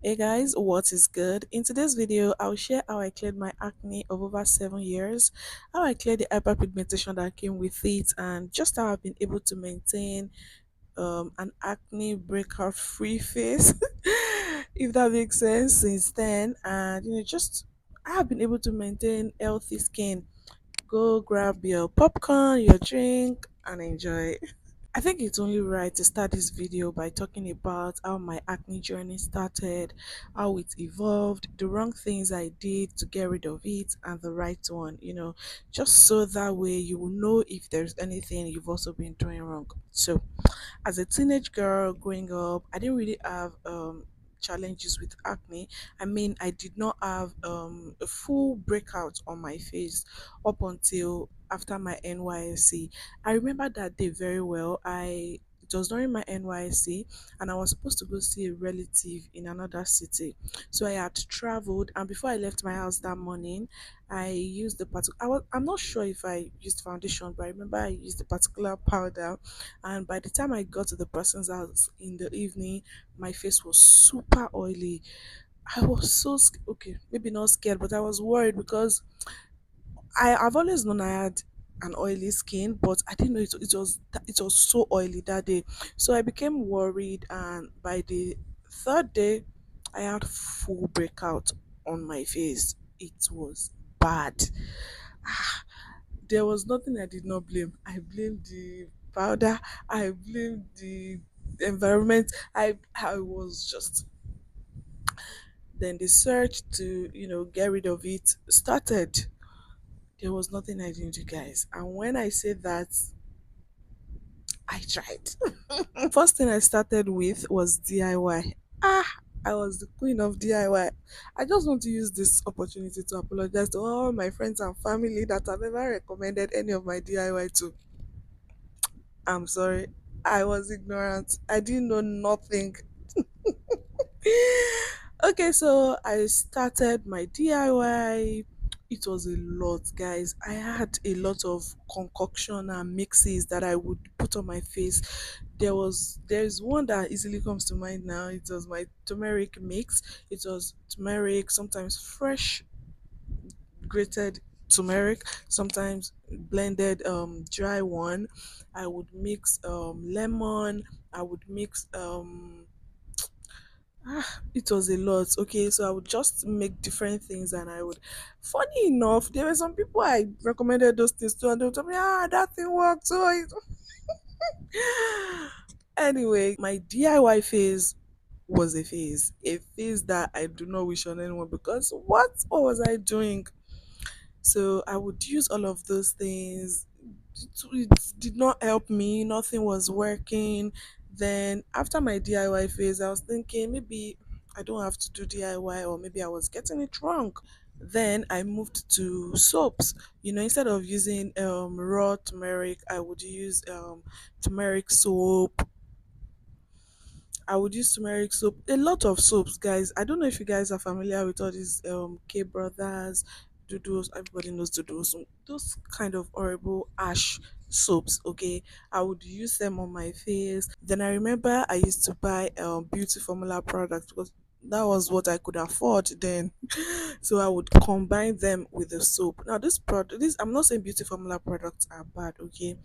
Hey guys, what is good? In today's video, I'll share how I cleared my acne of over 7 years, how I cleared the hyperpigmentation that came with it, and just how I've been able to maintain an acne breakout free face, if that makes sense, since then. And just I have been able to maintain healthy skin. Go grab your popcorn, your drink, and enjoy. I think it's only right to start this video by talking about how my acne journey started, how it evolved, the wrong things I did to get rid of it, and the right one, just so that way you will know if there's anything you've also been doing wrong. So, as a teenage girl growing up, I didn't really have challenges with acne. I mean, I did not have a full breakout on my face up until after my NYSC. I remember that day very well. I It was during my NYSC and I was supposed to go see a relative in another city. So I had traveled, and before I left my house that morning, I used the particular I'm not sure if I used foundation, but I remember I used the particular powder, and by the time I got to the person's house in the evening, my face was super oily. I was so okay, maybe not scared, but I was worried because I've always known I had an oily skin, but I didn't know it was so oily that day. So I became worried, and by the third day, I had full breakout on my face. It was bad. There was nothing I did not blame. I blamed the powder. I blamed the environment. I was just then the search to get rid of it started. There was nothing I didn't do, guys. And when I say that, I tried. First thing I started with was DIY. I was the queen of DIY. I just want to use this opportunity to apologize to all my friends and family that have ever recommended any of my DIY to. I'm sorry. I was ignorant. I didn't know nothing. Okay, so I started my DIY. It was a lot, guys. I had a lot of concoction and mixes that I would put on my face. There's one that easily comes to mind now. It was my turmeric mix. It was turmeric, sometimes fresh grated turmeric, sometimes blended dry one. I would mix lemon. I would mix it was a lot. Okay, so I would just make different things, and I would. Funny enough, there were some people I recommended those things to, and they would tell me, that thing worked. So anyway, my DIY phase was a phase that I do not wish on anyone because what was I doing? So I would use all of those things. It did not help me. Nothing was working. Then after my DIY phase, I was thinking maybe I don't have to do DIY, or maybe I was getting it wrong. Then I moved to soaps. Instead of using raw turmeric, I would use turmeric soap. I would use turmeric soap. A lot of soaps, guys. I don't know if you guys are familiar with all these K Brothers, Doodles. Everybody knows Doodles. Those kind of horrible ash soaps. Okay, I would use them on my face. Then I remember I used to buy beauty formula products because that was what I could afford then. So I would combine them with the soap. Now this I'm not saying beauty formula products are bad. Okay,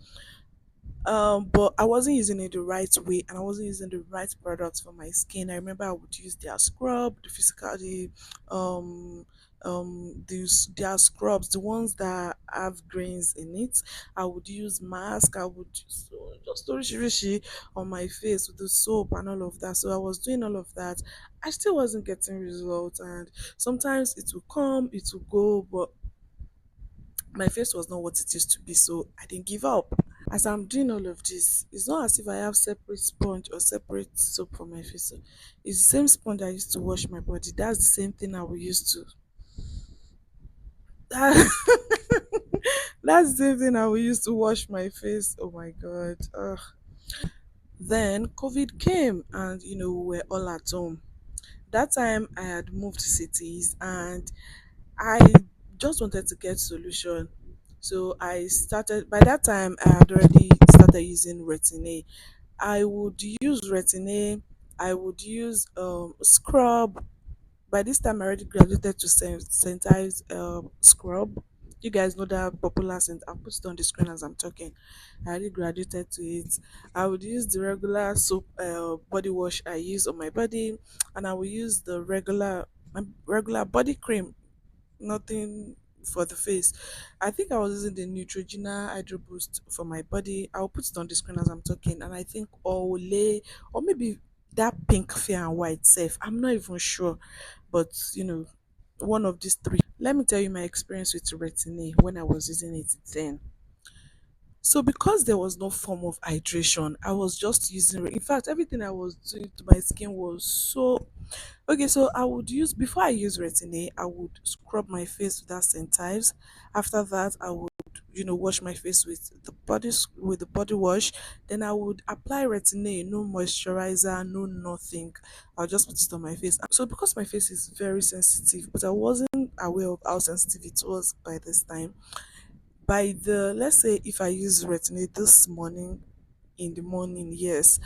but I wasn't using it the right way, and I wasn't using the right products for my skin. I remember I would use their scrub, the physical, um these their scrubs, the ones that have grains in it. I would use mask. I would just rishi on my face with the soap and all of that. So I was doing all of that. I still wasn't getting results, and sometimes it will come, it will go, but my face was not what it used to be. So I didn't give up. As I'm doing all of this, it's not as if I have separate sponge or separate soap for my face. So it's the same sponge I used to wash my body. That's the same thing I will use to. That's the same thing I will use to wash my face. Oh my god. Ugh. Then COVID came, and we were all at home. That time I had moved cities, and I just wanted to get solution. So I started. By that time I had already started using retin-A. I would use retin-A. I would use scrub. by this time I already graduated to sensitize scrub. You guys know that popular scent. I'll put it on the screen as I'm talking. I already graduated to it. I would use the regular soap body wash I use on my body, and I will use the regular body cream. Nothing for the face. I think I was using the Neutrogena Hydro Boost for my body. I'll put it on the screen as I'm talking, and I think Olay or maybe that pink fair and white safe. I'm not even sure, but one of these three. Let me tell you my experience with Retin-A when I was using it then. So because there was no form of hydration, I was just using. In fact, everything I was doing to my skin was so okay. So I would use before I use Retin-A, I would scrub my face with that sensitives. After that, I would wash my face with with the body wash. Then I would apply Retin-A, no moisturizer, no nothing. I'll just put it on my face. So because my face is very sensitive, but I wasn't aware of how sensitive it was by this time. By the let's say if I use Retin-A this morning in the morning, yes.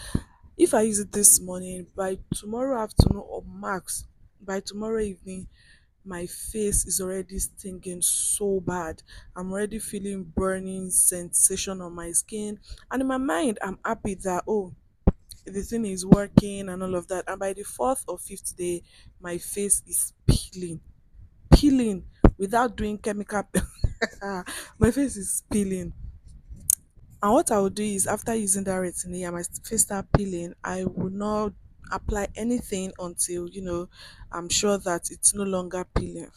If I use it this morning, by tomorrow afternoon or max by tomorrow evening, my face is already stinging so bad. I'm already feeling burning sensation on my skin. And in my mind, I'm happy that the thing is working and all of that. And by the fourth or fifth day, my face is peeling without doing chemical. My face is peeling. And what I would do is after using that retin and my face start peeling, I will not apply anything until I'm sure that it's no longer peeling.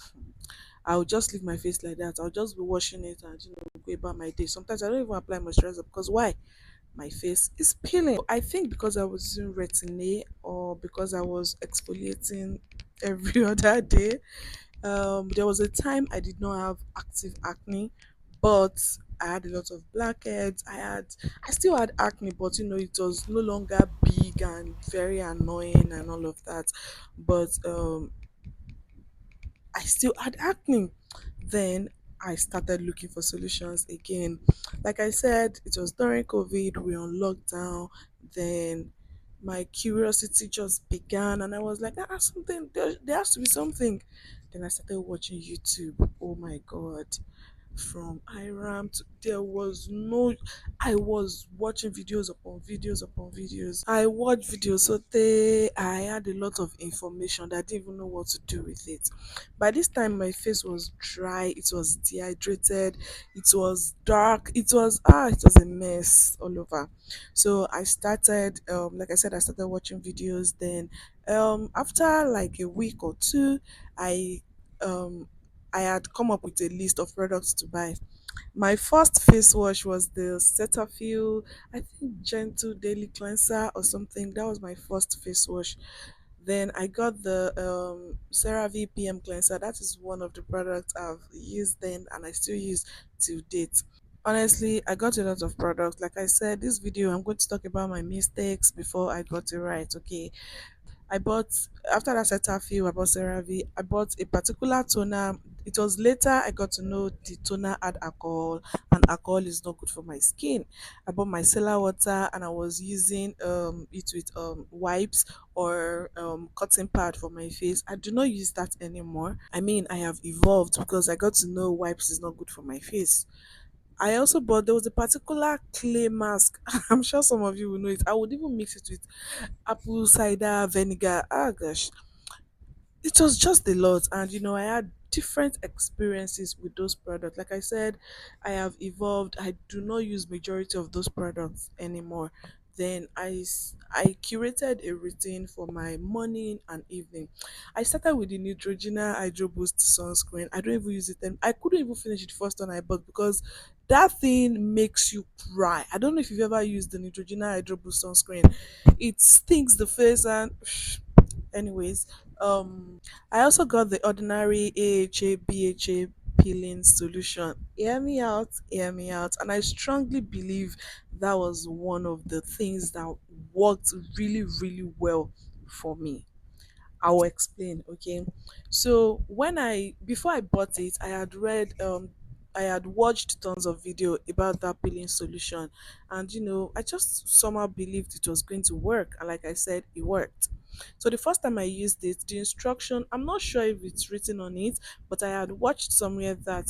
I'll just leave my face like that. I'll just be washing it and go about my day. Sometimes I don't even apply moisturizer because why? My face is peeling. I think because I was using retin or because I was exfoliating every other day, there was a time I did not have active acne, but I had a lot of blackheads. I still had acne, but it was no longer big and very annoying and all of that. But I still had acne. Then I started looking for solutions again. Like I said, it was during COVID, we were on lockdown. Then my curiosity just began, and I was like, something, there has to be something. Then I started watching YouTube. Oh my God, from Iram to there was no I was watching videos upon videos upon videos. I watched videos so I had a lot of information that I didn't even know what to do with it. By this time my face was dry, it was dehydrated, it was dark, it was a mess all over. So I started like I said, I started watching videos. Then after like a week or two, I um I had come up with a list of products to buy. My first face wash was the Cetaphil, I think Gentle Daily Cleanser or something. That was my first face wash. Then I got the CeraVe PM Cleanser. That is one of the products I've used then and I still use till date. Honestly, I got a lot of products. Like I said, this video I'm going to talk about my mistakes before I got it right. Okay, I bought after that Cetaphil, I bought CeraVe. I bought a particular toner. It was later I got to know the toner had alcohol, and alcohol is not good for my skin. I bought my micellar water, and I was using it with wipes or cotton pad for my face. I do not use that anymore. I mean, I have evolved because I got to know wipes is not good for my face. I also bought there was a particular clay mask. I'm sure some of you will know it. I would even mix it with apple cider vinegar. Ah gosh, it was just a lot. And I had different experiences with those products. Like I said, I have evolved. I do not use majority of those products anymore. Then I curated a routine for my morning and evening. I started with the Neutrogena Hydro Boost sunscreen. I don't even use it, and I couldn't even finish it first one I bought because that thing makes you cry. I don't know if you've ever used the Neutrogena Hydro Boost sunscreen. It stings the face and anyways, I also got the ordinary AHA BHA peeling solution. Hear me out. And I strongly believe that was one of the things that worked really, really well for me. I will explain, okay? So before I bought it, I I had watched tons of video about that peeling solution, and I just somehow believed it was going to work, and like I said, it worked. So the first time I used it, the instruction, I'm not sure if it's written on it, but I had watched somewhere that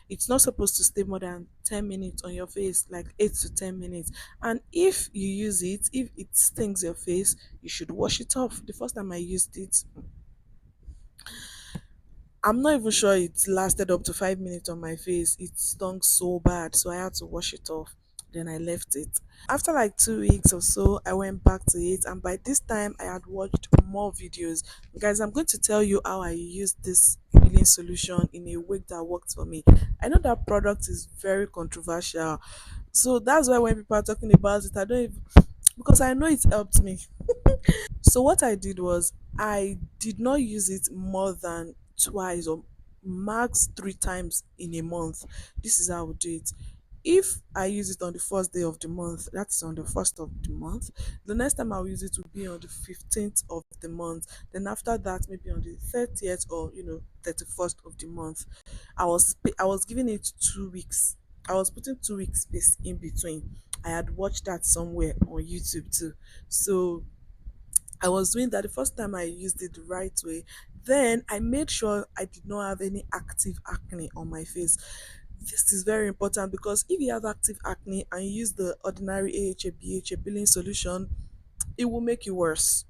it's not supposed to stay more than 10 minutes on your face, like 8 to 10 minutes. And if you use it, if it stings your face, you should wash it off. The first time I used it, I'm not even sure it lasted up to 5 minutes on my face. It stung so bad, so I had to wash it off. Then I left it. After like 2 weeks or so, I went back to it, and by this time, I had watched more videos. Guys, I'm going to tell you how I used this peeling solution in a way that worked for me. I know that product is very controversial, so that's why when people are talking about it, I don't even, because I know it helped me. So what I did was I did not use it more than twice or max 3 times in a month. This is how I would do it. If I use it on the first day of the month, that's on the first of the month. The next time I'll use it will be on the 15th of the month. Then after that, maybe on the 30th or 31st of the month. I was giving it 2 weeks. I was putting 2 weeks space in between. I had watched that somewhere on YouTube too. So I was doing that the first time I used it the right way. Then I made sure I did not have any active acne on my face. This is very important because if you have active acne and you use the ordinary AHA BHA peeling solution, it will make you worse.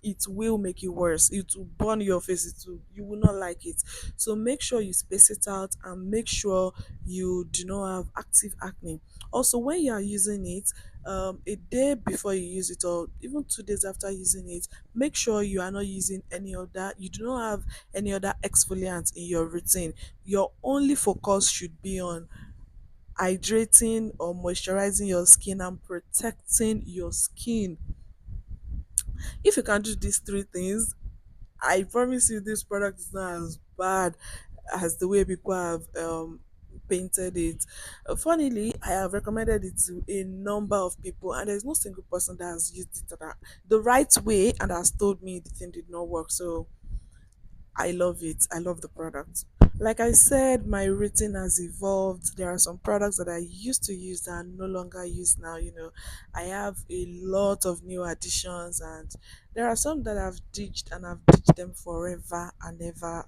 It will make you worse. It will burn your face. You will not like it. So make sure you space it out and make sure you do not have active acne. Also, when you are using it, a day before you use it or even 2 days after using it, make sure you are not using any other. You do not have any other exfoliant in your routine. Your only focus should be on hydrating or moisturizing your skin and protecting your skin. If you can do these three things, I promise you this product is not as bad as the way people have painted it. Funnily, I have recommended it to a number of people, and there's no single person that has used it the right way and has told me the thing did not work. So I love it. I love the product. Like I said, my routine has evolved. There are some products that I used to use that I no longer use now. I have a lot of new additions, and there are some that I've ditched and I've ditched them forever and ever.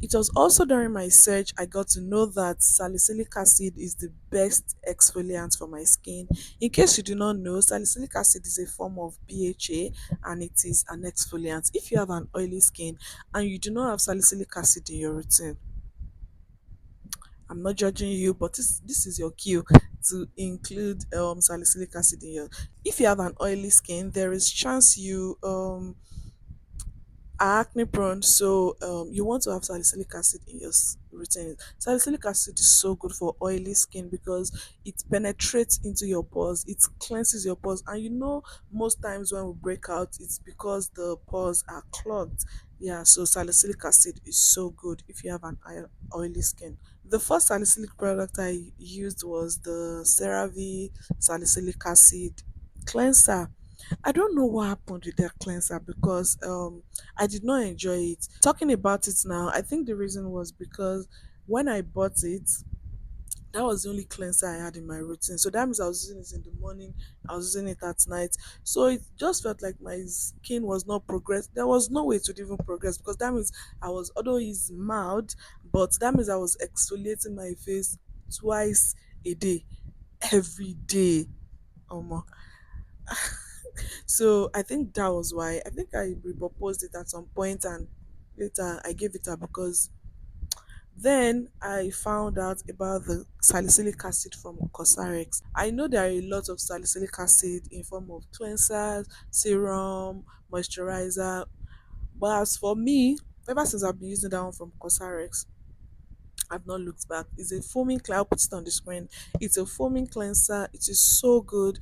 It was also during my search I got to know that salicylic acid is the best exfoliant for my skin. In case you do not know, salicylic acid is a form of BHA and it is an exfoliant. If you have an oily skin and you do not have salicylic acid in your routine, I'm not judging you, but this is your cue to include salicylic acid in your. If you have an oily skin, there is chance you are acne prone, so you want to have salicylic acid in your routine. Salicylic acid is so good for oily skin because it penetrates into your pores, it cleanses your pores, and most times when we break out, it's because the pores are clogged. Yeah, so salicylic acid is so good if you have an oily skin. The first salicylic product I used was the CeraVe salicylic acid cleanser. I don't know what happened with that cleanser because I did not enjoy it. Talking about it now, I think the reason was because when I bought it, that was the only cleanser I had in my routine. So that means I was using it in the morning, I was using it at night. So it just felt like my skin was not progress. There was no way to even progress because that means although it's mild, but that means I was exfoliating my face twice a day, every day. Um, So I think that was why. I think I proposed it at some point and later I gave it up because then I found out about the salicylic acid from Cosrx. I know there are a lot of salicylic acid in form of cleansers, serum, moisturizer. But as for me, ever since I've been using that one from Cosrx, I've not looked back. It's a foaming cleanser. I'll put it on the screen. It's a foaming cleanser. It is so good.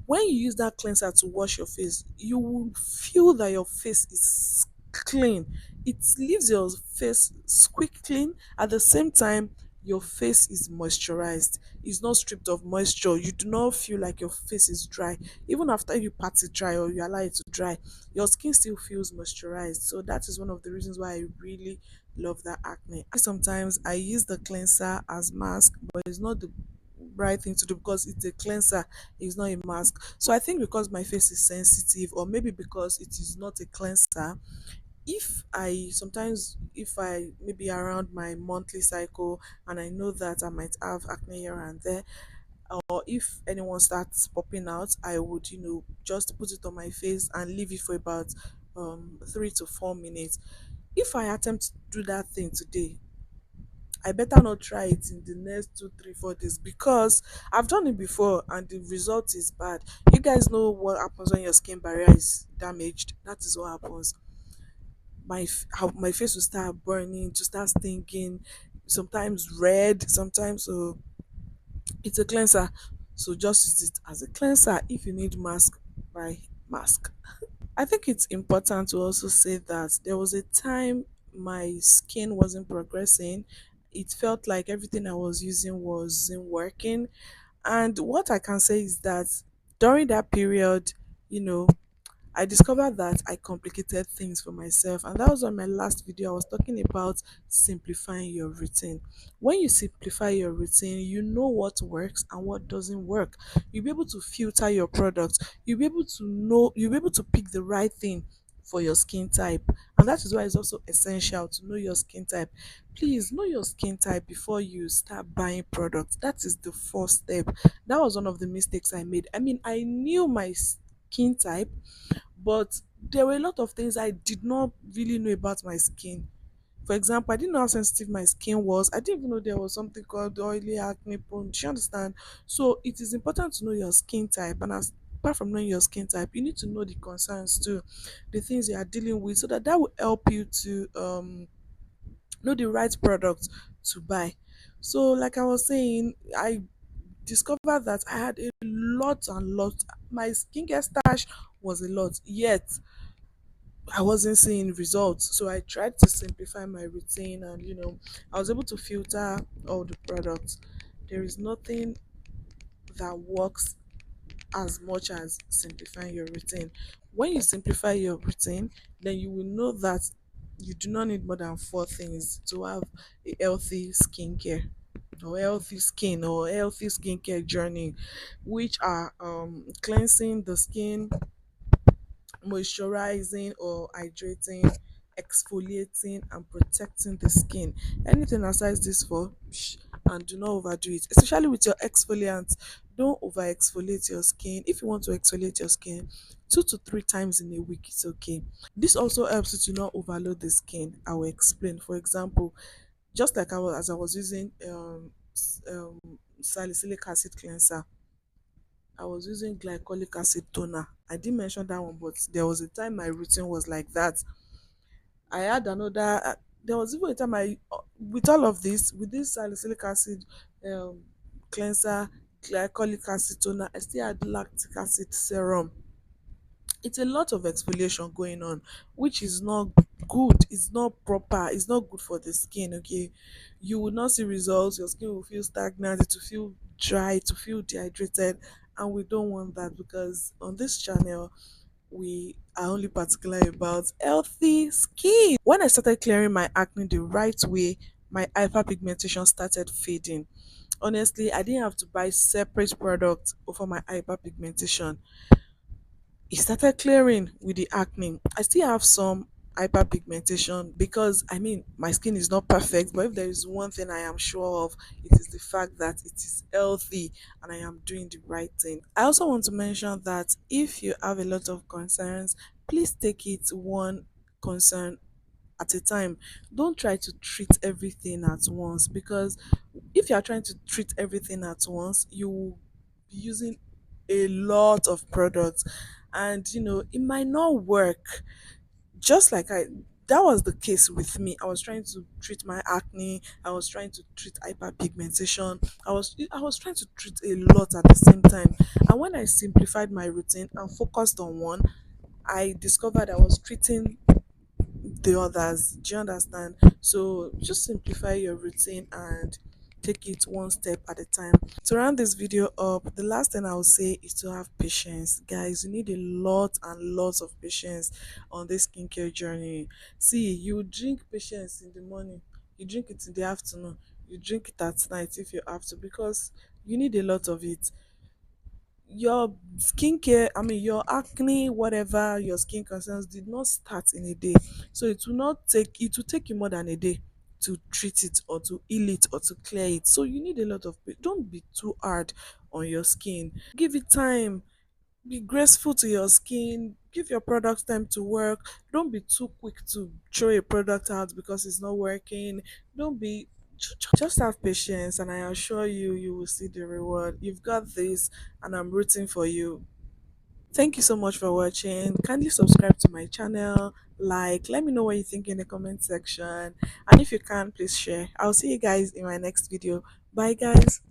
When you use that cleanser to wash your face, you will feel that your face is clean. It leaves your face squeak clean. At the same time, your face is moisturized. It's not stripped of moisture. You do not feel like your face is dry. Even after you pat it dry or you allow it to dry, your skin still feels moisturized. So that is one of the reasons why I really love that acne. Sometimes I use the cleanser as mask, but it's not the right thing to do because it's a cleanser, it's not a mask. So I think because my face is sensitive, or maybe because it is not a cleanser, if I sometimes, if I maybe around my monthly cycle and I know that I might have acne here and there, or if anyone starts popping out, I would, just put it on my face and leave it for about 3 to 4 minutes. If I attempt to do that thing today, I better not try it in the next 2, 3, 4 days, because I've done it before and the result is bad. You guys know what happens when your skin barrier is damaged. That is what happens. How my face will start burning, to start stinking, sometimes red, sometimes. So it's a cleanser. So just use it as a cleanser. If you need mask, buy mask. I think it's important to also say that there was a time my skin wasn't progressing. It felt like everything I was using wasn't working. And what I can say is that during that period, you know, I discovered that I complicated things for myself, and that was on my last video. I was talking about simplifying your routine. When you simplify your routine, you know what works and what doesn't work. You'll be able to filter your products. You'll be able to know, you'll be able to pick the right thing for your skin type. And that is why it's also essential to know your skin type. Please know your skin type before you start buying products. That is the first step. That was one of the mistakes I made. I mean, I knew my skin type, but there were a lot of things I did not really know about my skin. For example, I didn't know how sensitive my skin was. I didn't even know there was something called oily acne prone. Do you understand? So it is important to know your skin type. And apart from knowing your skin type, you need to know the concerns too, the things you are dealing with, so that will help you to know the right product to buy. So, like I was saying, I discovered that I had a lot and lot. My skincare stash was a lot, yet I wasn't seeing results. So I tried to simplify my routine, and I was able to filter all the products. There is nothing that works as much as simplifying your routine. When you simplify your routine, then you will know that you do not need more than four things to have a healthy skincare, or healthy skin, or healthy skincare journey, which are cleansing the skin, moisturizing or hydrating, exfoliating, and protecting the skin. Anything aside this for, and do not overdo it, especially with your exfoliants. Don't over exfoliate your skin. If you want to exfoliate your skin 2 to 3 times in a week, it's okay. This also helps you to not overload the skin. I will explain. For example, just like as I was using salicylic acid cleanser, I was using glycolic acid toner. I didn't mention that one, but there was a time my routine was like that. I had another. There was even a time with all of this, with this salicylic acid um, cleanser, glycolic acid toner, I still had lactic acid serum. It's a lot of exfoliation going on, which is not good. It's not proper. It's not good for the skin. Okay, you will not see results. Your skin will feel stagnant. It will feel dry. To feel dehydrated, and we don't want that, because on this channel we are only particular about healthy skin. When I started clearing my acne the right way, my hyperpigmentation started fading. Honestly, I didn't have to buy separate products for my hyperpigmentation. It started clearing with the acne. I still have some hyperpigmentation, because I mean my skin is not perfect, but if there is one thing I am sure of, it is the fact that it is healthy and I am doing the right thing. I also want to mention that if you have a lot of concerns, please take it one concern at a time. Don't try to treat everything at once, because if you are trying to treat everything at once, you will be using a lot of products, and it might not work. Just like I That was the case with me. I was trying to treat my acne, I was trying to treat hyperpigmentation, I was trying to treat a lot at the same time. And when I simplified my routine and focused on one, I discovered I was treating the others. Do you understand? So just simplify your routine, and take it one step at a time. To round this video up, the last thing I would say is to have patience. Guys, you need a lot and lots of patience on this skincare journey. See, you drink patience in the morning, you drink it in the afternoon, you drink it at night if you have to, because you need a lot of it. Your skincare, I mean your acne, whatever your skin concerns, did not start in a day. So it will take you more than a day to treat it or to heal it or to clear it. So you need a lot of don't be too hard on your skin. Give it time. Be graceful to your skin. Give your product time to work. Don't be too quick to throw a product out because it's not working. Don't be just have patience, and I assure you, you will see the reward. You've got this, and I'm rooting for you. Thank you so much for watching. Kindly subscribe to my channel, like, let me know what you think in the comment section, and if you can, please share. I'll see you guys in my next video. Bye, guys.